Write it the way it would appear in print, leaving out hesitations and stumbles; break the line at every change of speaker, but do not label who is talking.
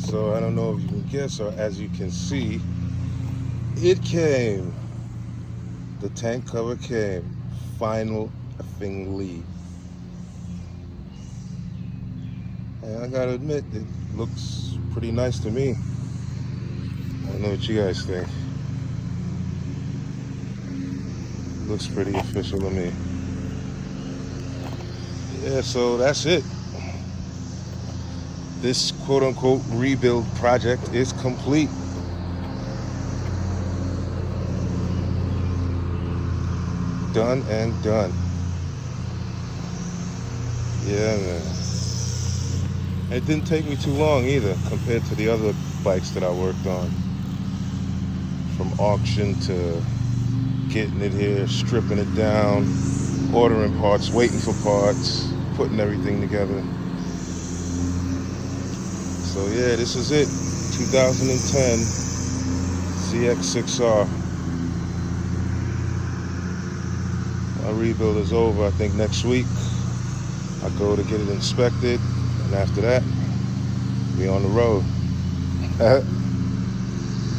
So I don't know if you can guess, or as you can see, it came. The tank cover came. Finally. And I gotta admit, it looks pretty nice to me. I don't know what you guys think. Looks pretty official to me. Yeah, so that's it. This quote-unquote rebuild project is complete. Done and done. Yeah, man. It didn't take me too long either compared to the other bikes that I worked on. From auction to getting it here, stripping it down, ordering parts, waiting for parts, putting everything together. So yeah, this is it. 2010 zx6r. My rebuild is over. I think next week I go to get it inspected, and after that, we on the road.